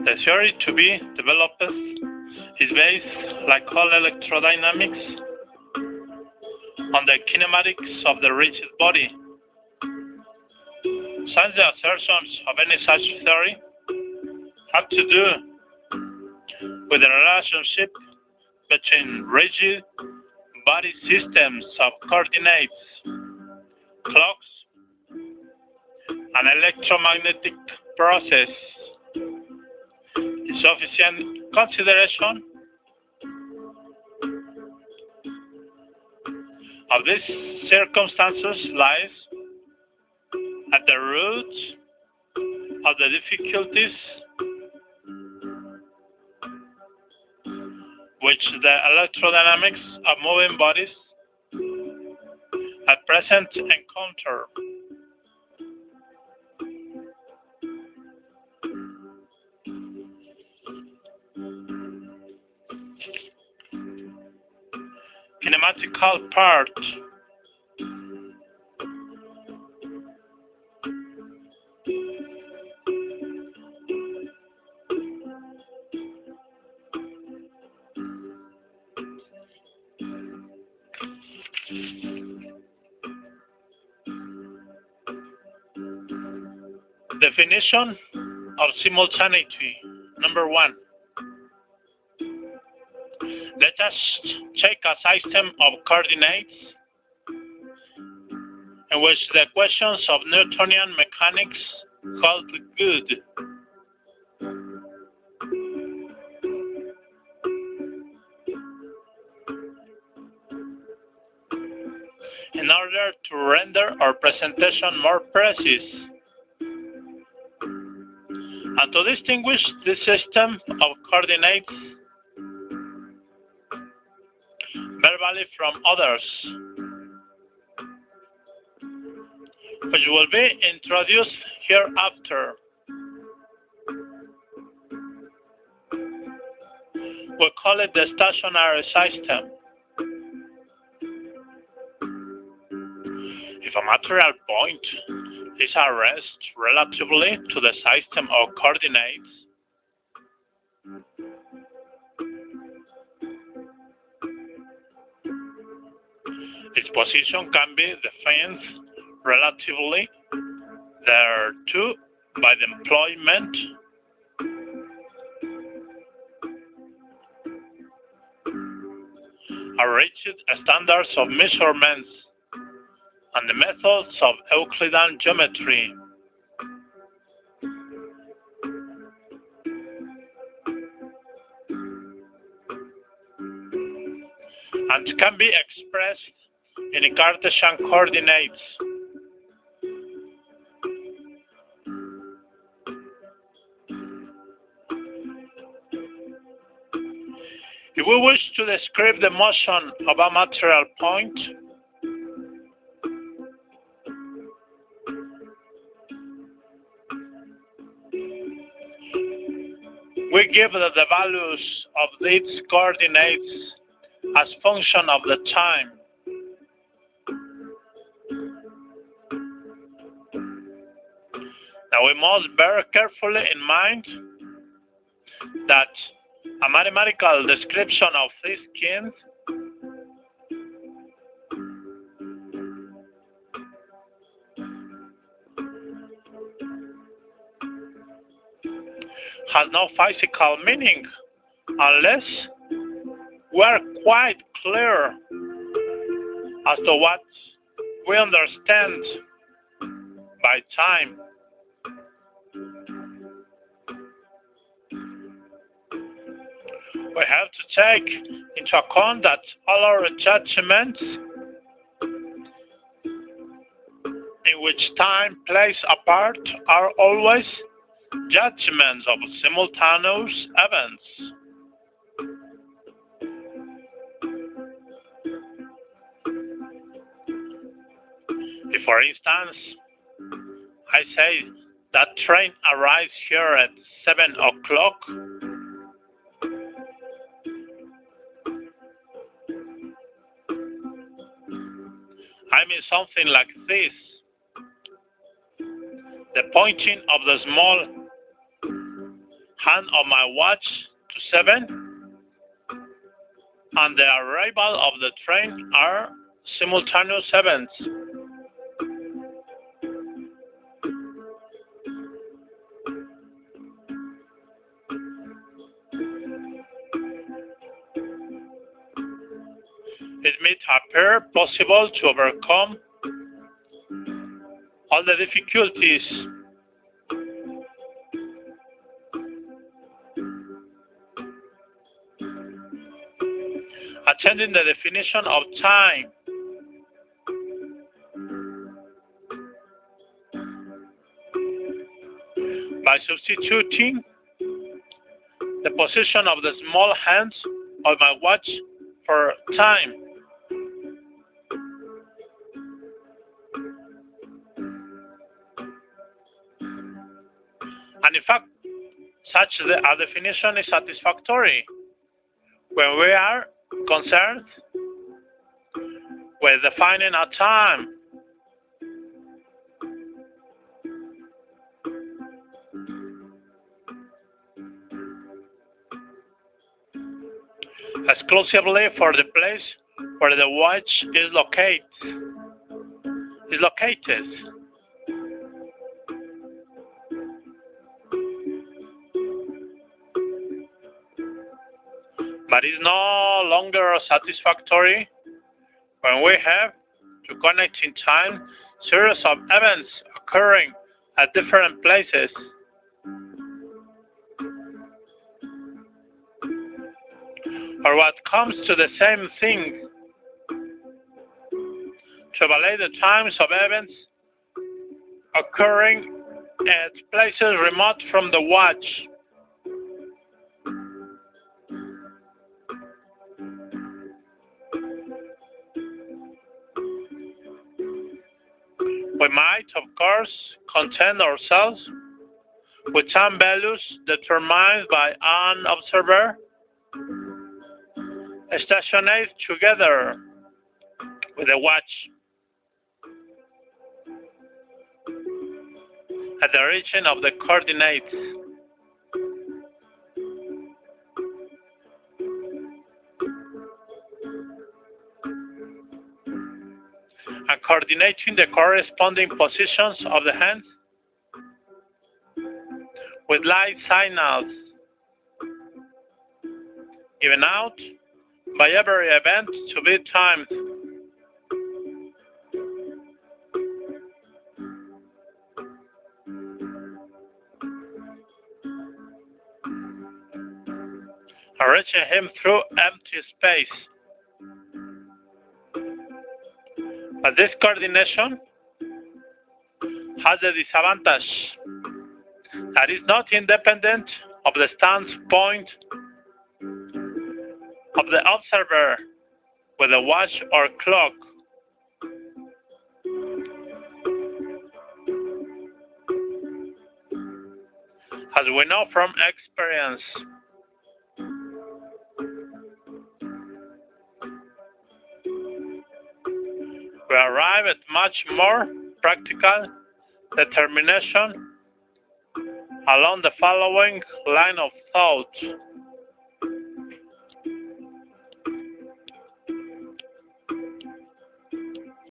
The theory to be developed is based, like all electrodynamics, on the kinematics of the rigid body. Since the assertions of any such theory have to do with the relationship between rigid body systems of coordinates, clocks, and electromagnetic process, insufficient consideration of these circumstances lies at the root of the difficulties which the electrodynamics of moving bodies at present encounter. Kinematical part. Definition of simultaneity. Number 1. Let us take a system of coordinates in which the equations of Newtonian mechanics hold good. In order to render our presentation more precise, and to distinguish this system of coordinates verbally from others, which will be introduced hereafter, we call it the stationary system. If a material point is at rest relatively to the system of coordinates, its position can be defined relatively thereto by the employment of rigid standards of measurements and the methods of Euclidean geometry. And can be expressed in Cartesian coordinates. If we wish to describe the motion of a material point, we give the values of its coordinates as function of the time. Now we must bear carefully in mind that a mathematical description of this kind has no physical meaning unless we are quite clear as to what we understand by time. We have to take into account that all our judgments in which time plays a part are always judgments of simultaneous events. If, for instance, I say that train arrives here at 7 o'clock, I mean something like this. The pointing of the small hand of my watch to 7, and the arrival of the train are simultaneous events. It may appear possible to overcome all the difficulties attending the definition of time. By substituting the position of the small hands of my watch for time. And in fact, such a definition is satisfactory when we are concerned with defining a time. Exclusively for the place where the watch is located. But it's no longer satisfactory when we have to connect in time series of events occurring at different places. Or what comes to the same thing, to evaluate the times of events occurring at places remote from the watch. We might, of course, content ourselves with some values determined by an observer stationed together with a watch at the origin of the coordinates. And coordinating the corresponding positions of the hands with light signals, given out by every event to be timed. Reaching him through empty space. But this coordination has the disadvantage that is not independent of the standpoint of the observer with a watch or clock. As we know from experience, we arrive at much more practical determination along the following line of thought.